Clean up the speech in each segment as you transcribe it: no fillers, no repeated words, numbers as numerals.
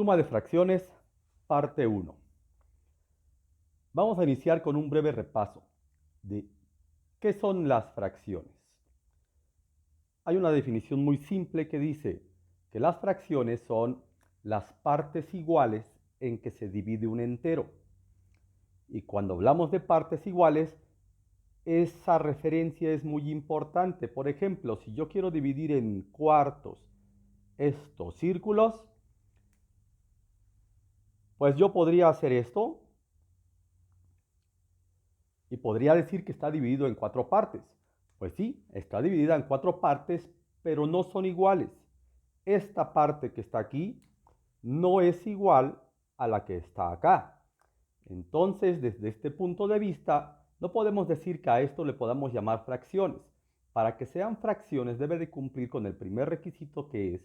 Suma de fracciones, parte 1. Vamos a iniciar con un breve repaso de qué son las fracciones. Hay una definición muy simple que dice que las fracciones son las partes iguales en que se divide un entero. Y cuando hablamos de partes iguales, esa referencia es muy importante. Por ejemplo, si yo quiero dividir en cuartos estos círculos, pues yo podría hacer esto y podría decir que está dividido en 4 partes. Pues sí, está dividida en 4 partes, pero no son iguales. Esta parte que está aquí no es igual a la que está acá. Entonces, desde este punto de vista, no podemos decir que a esto le podamos llamar fracciones. Para que sean fracciones debe de cumplir con el primer requisito, que es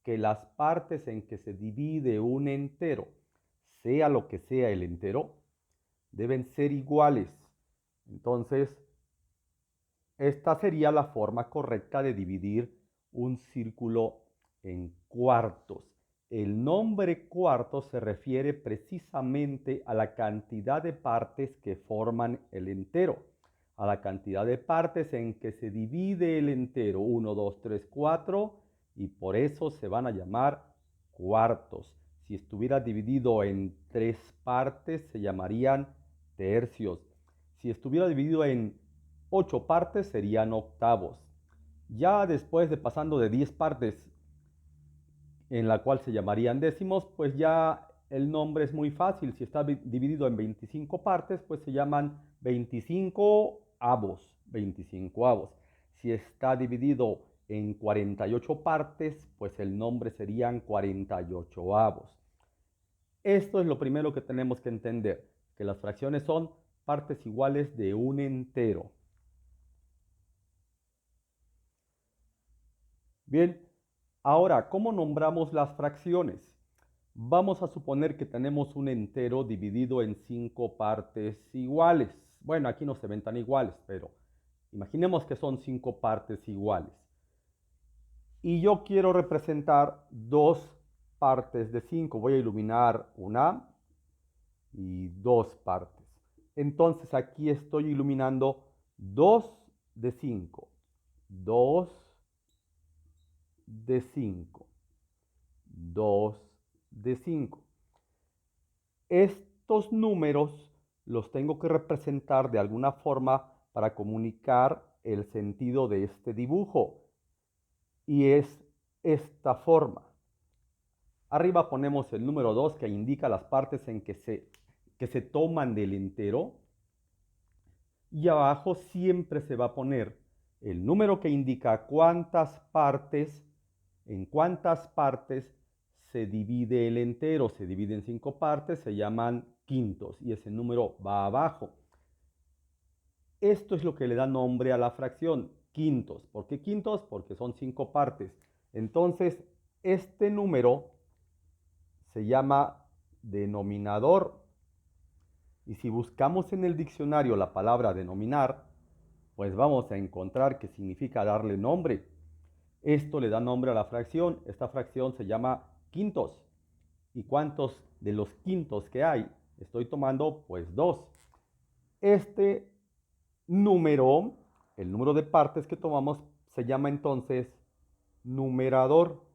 que las partes en que se divide un entero, sea lo que sea el entero, deben ser iguales. Entonces, esta sería la forma correcta de dividir un círculo en cuartos. El nombre cuarto se refiere precisamente a la cantidad de partes que forman el entero, a la cantidad de partes en que se divide el entero, 1, 2, 3, 4, y por eso se van a llamar cuartos. Si estuviera dividido en 3 partes, se llamarían tercios. Si estuviera dividido en 8 partes, serían octavos. Ya después de pasando de 10 partes, en la cual se llamarían décimos, pues ya el nombre es muy fácil. Si está dividido en 25 partes, pues se llaman 25 avos, 25 avos. Si está dividido en 48 partes, pues el nombre serían 48 avos. Esto es lo primero que tenemos que entender, que las fracciones son partes iguales de un entero. Bien, ahora, ¿cómo nombramos las fracciones? Vamos a suponer que tenemos un entero dividido en 5 partes iguales. Bueno, aquí no se ven tan iguales, pero imaginemos que son 5 partes iguales. Y yo quiero representar 2 partes de 5. Voy a iluminar una y 2 partes. Entonces aquí estoy iluminando 2 de 5. 2 de 5. 2 de 5. Estos números los tengo que representar de alguna forma para comunicar el sentido de este dibujo. Y es esta forma. Arriba ponemos el número 2, que indica las partes en que se toman del entero. Y abajo siempre se va a poner el número que indica en cuántas partes se divide el entero. Se divide en 5 partes, se llaman quintos, y ese número va abajo. Esto es lo que le da nombre a la fracción, quintos. ¿Por qué quintos? Porque son 5 partes. Entonces, este número se llama denominador. Y si buscamos en el diccionario la palabra denominar, pues vamos a encontrar que significa darle nombre. Esto le da nombre a la fracción. Esta fracción se llama quintos. ¿Y cuántos de los quintos que hay? Estoy tomando pues 2. Este número, el número de partes que tomamos, se llama entonces numerador.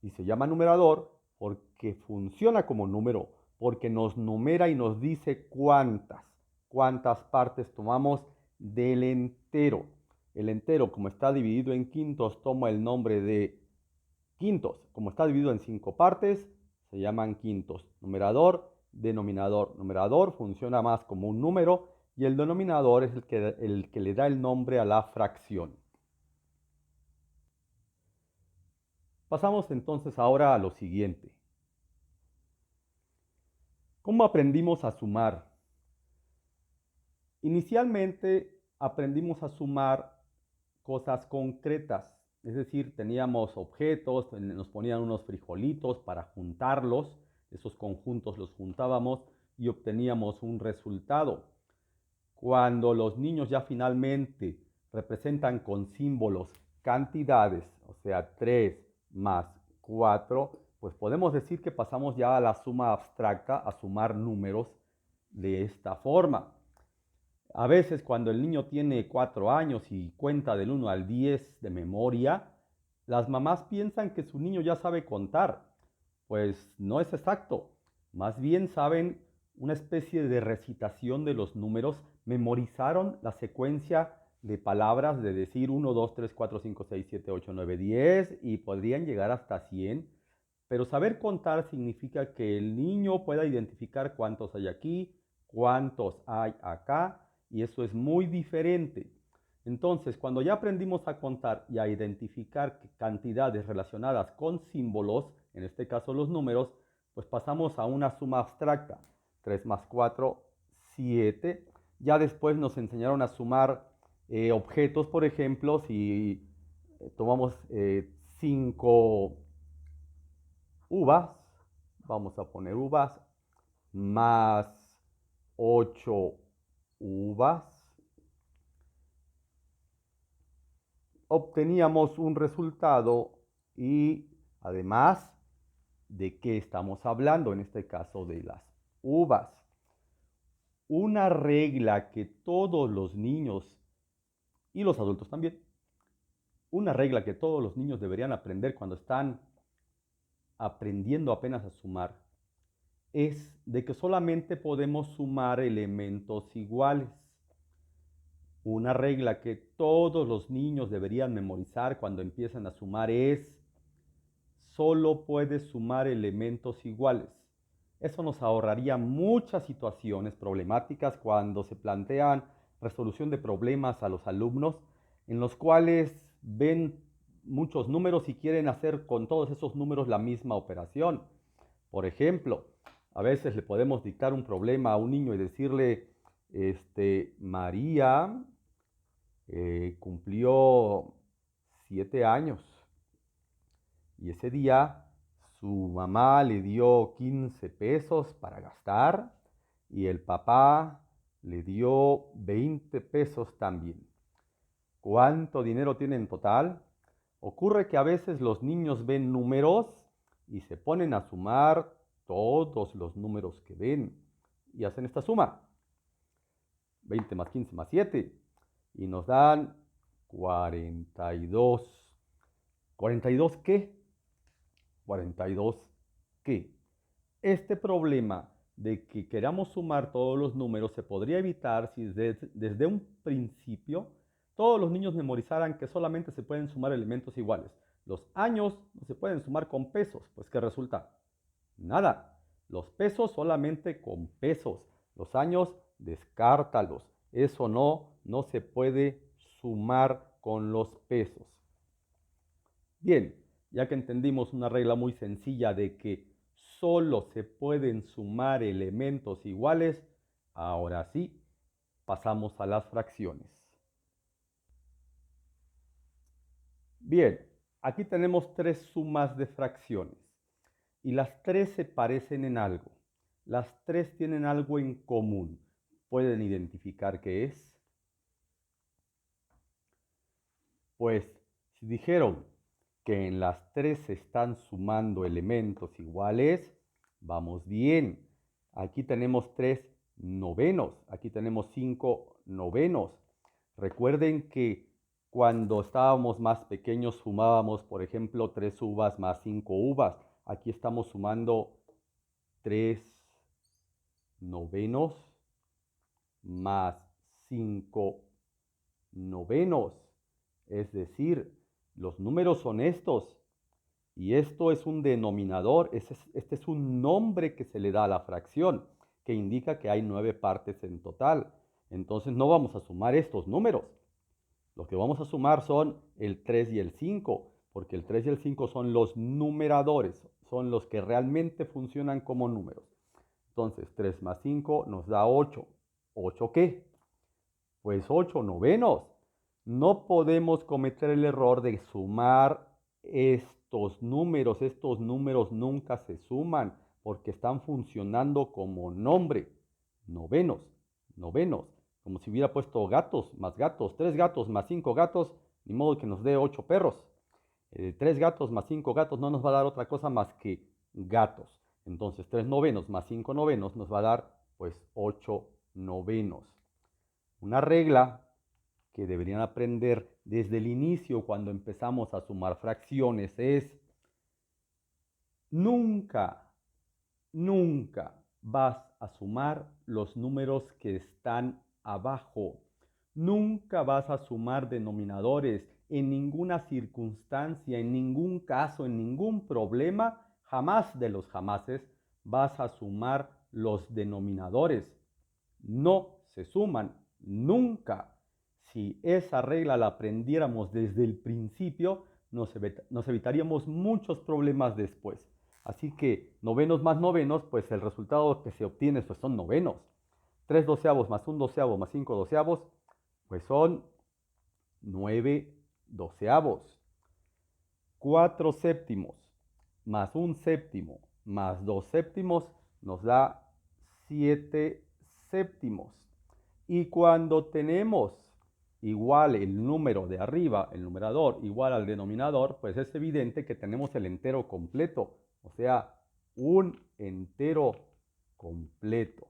Y se llama numerador porque funciona como número, porque nos numera y nos dice cuántas partes tomamos del entero. El entero, como está dividido en quintos, toma el nombre de quintos. Como está dividido en 5 partes, se llaman quintos. Numerador, denominador. Numerador funciona más como un número y el denominador es el que le da el nombre a la fracción. Pasamos entonces ahora a lo siguiente. ¿Cómo aprendimos a sumar? Inicialmente aprendimos a sumar cosas concretas, es decir, teníamos objetos, nos ponían unos frijolitos para juntarlos, esos conjuntos los juntábamos y obteníamos un resultado. Cuando los niños ya finalmente representan con símbolos cantidades, o sea, 3 más 4, Pues podemos decir que pasamos ya a la suma abstracta, a sumar números de esta forma. A veces cuando el niño tiene 4 años y cuenta del 1 al 10 de memoria, las mamás piensan que su niño ya sabe contar. Pues no es exacto. Más bien saben una especie de recitación de los números, memorizaron la secuencia de palabras de decir 1, 2, 3, 4, 5, 6, 7, 8, 9, 10 y podrían llegar hasta 100. Pero saber contar significa que el niño pueda identificar cuántos hay aquí, cuántos hay acá, y eso es muy diferente. Entonces, cuando ya aprendimos a contar y a identificar cantidades relacionadas con símbolos, en este caso los números, pues pasamos a una suma abstracta. 3 más 4, 7. Ya después nos enseñaron a sumar objetos, por ejemplo, si tomamos 5 uvas, vamos a poner uvas, más 8 uvas, obteníamos un resultado y además de qué estamos hablando, en este caso de las uvas. Una regla que todos los niños y los adultos también, una regla que todos los niños deberían aprender cuando están aprendiendo apenas a sumar, es de que solamente podemos sumar elementos iguales. Una regla que todos los niños deberían memorizar cuando empiezan a sumar es: solo puedes sumar elementos iguales. Eso nos ahorraría muchas situaciones problemáticas cuando se plantean resolución de problemas a los alumnos, en los cuales ven muchos números y quieren hacer con todos esos números la misma operación. Por ejemplo, a veces le podemos dictar un problema a un niño y decirle, María cumplió 7 años y ese día su mamá le dio 15 pesos para gastar y el papá le dio 20 pesos también. ¿Cuánto dinero tiene en total? Ocurre que a veces los niños ven números y se ponen a sumar todos los números que ven y hacen esta suma. 20 más 15 más 7 y nos dan 42. ¿42 qué? 42 qué. Este problema de que queramos sumar todos los números se podría evitar si desde un principio todos los niños memorizaran que solamente se pueden sumar elementos iguales. Los años no se pueden sumar con pesos, pues ¿qué resulta? Nada. Los pesos solamente con pesos. Los años, descártalos. Eso no se puede sumar con los pesos. Bien, ya que entendimos una regla muy sencilla de que solo se pueden sumar elementos iguales, ahora sí, pasamos a las fracciones. Bien, aquí tenemos 3 sumas de fracciones y las 3 se parecen en algo. Las 3 tienen algo en común. ¿Pueden identificar qué es? Pues si dijeron que en las 3 se están sumando elementos iguales, vamos bien. Aquí tenemos 3 novenos, aquí tenemos 5 novenos. Recuerden que cuando estábamos más pequeños sumábamos, por ejemplo, 3 uvas más 5 uvas. Aquí estamos sumando 3 novenos más 5 novenos. Es decir, los números son estos. Y esto es un denominador, este es un nombre que se le da a la fracción, que indica que hay 9 partes en total. Entonces no vamos a sumar estos números. Lo que vamos a sumar son el 3 y el 5, porque el 3 y el 5 son los numeradores, son los que realmente funcionan como números. Entonces 3 más 5 nos da 8. ¿8 qué? Pues 8 novenos. No podemos cometer el error de sumar estos números nunca se suman porque están funcionando como nombre. Novenos, novenos. Como si hubiera puesto gatos más gatos. 3 gatos más 5 gatos, ni modo que nos dé 8 perros. 3 gatos más 5 gatos no nos va a dar otra cosa más que gatos. Entonces 3 novenos más 5 novenos nos va a dar pues 8 novenos. Una regla que deberían aprender desde el inicio cuando empezamos a sumar fracciones es nunca, nunca vas a sumar los números que están abajo. Nunca vas a sumar denominadores en ninguna circunstancia, en ningún caso, en ningún problema. Jamás de los jamases vas a sumar los denominadores. No se suman nunca. Si esa regla la aprendiéramos desde el principio, nos evitaríamos muchos problemas después. Así que novenos más novenos, pues el resultado que se obtiene pues son novenos. 3 doceavos más 1 doceavo más 5 doceavos, pues son 9 doceavos. 4 séptimos más 1 séptimo más 2 séptimos nos da 7 séptimos. Y cuando tenemos igual el número de arriba, el numerador, igual al denominador, pues es evidente que tenemos el entero completo, o sea, un entero completo.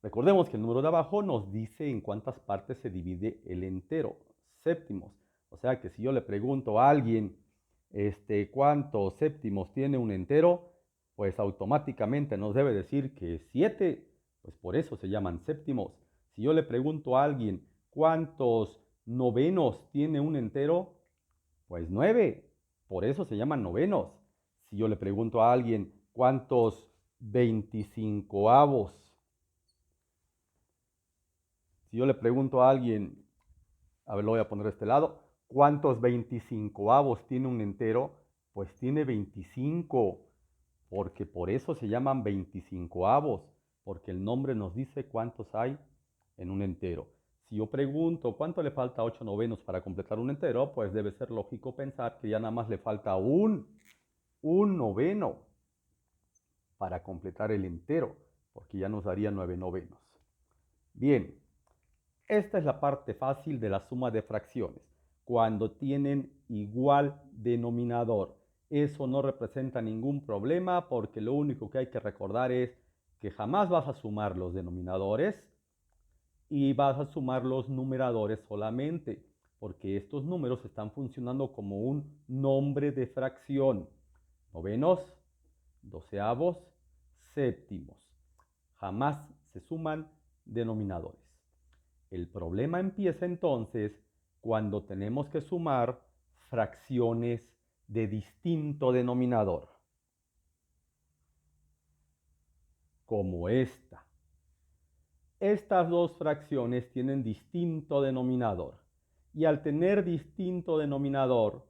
Recordemos que el número de abajo nos dice en cuántas partes se divide el entero, séptimos. O sea que si yo le pregunto a alguien cuántos séptimos tiene un entero, pues automáticamente nos debe decir que 7, pues por eso se llaman séptimos. Si yo le pregunto a alguien cuántos novenos tiene un entero, pues 9, por eso se llaman novenos. Si yo le pregunto a alguien cuántos 25avos, si yo le pregunto a alguien, a ver, lo voy a poner de este lado, ¿cuántos 25avos tiene un entero? Pues tiene 25, porque por eso se llaman 25avos, porque el nombre nos dice cuántos hay en un entero. Si yo pregunto cuánto le falta a 8 novenos para completar un entero, pues debe ser lógico pensar que ya nada más le falta un noveno para completar el entero, porque ya nos daría 9 novenos. Bien, esta es la parte fácil de la suma de fracciones, cuando tienen igual denominador. Eso no representa ningún problema porque lo único que hay que recordar es que jamás vas a sumar los denominadores y vas a sumar los numeradores solamente, porque estos números están funcionando como un nombre de fracción. Novenos, doceavos, séptimos. Jamás se suman denominadores. El problema empieza entonces cuando tenemos que sumar fracciones de distinto denominador, como esta. Estas dos fracciones tienen distinto denominador y al tener distinto denominador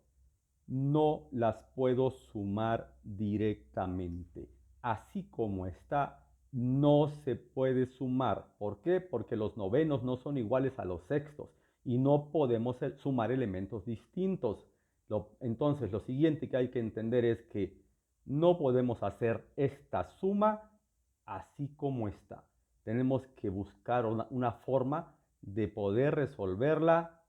no las puedo sumar directamente. Así como está, no se puede sumar. ¿Por qué? Porque los novenos no son iguales a los sextos y no podemos sumar elementos distintos. Entonces, lo siguiente que hay que entender es que no podemos hacer esta suma así como está. Tenemos que buscar una forma de poder resolverla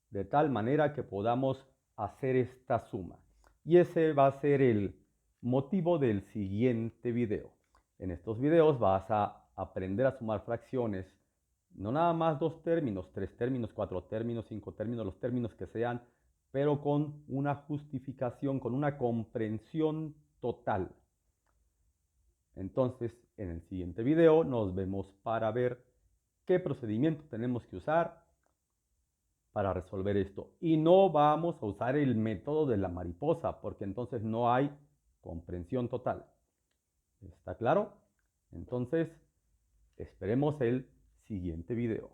de tal manera que podamos hacer esta suma. Y ese va a ser el motivo del siguiente video. En estos videos vas a aprender a sumar fracciones, no nada más 2 términos, 3 términos, 4 términos, 5 términos, los términos que sean, pero con una justificación, con una comprensión total. Entonces, en el siguiente video nos vemos para ver qué procedimiento tenemos que usar para resolver esto. Y no vamos a usar el método de la mariposa, porque entonces no hay comprensión total. ¿Está claro? Entonces, esperemos el siguiente video.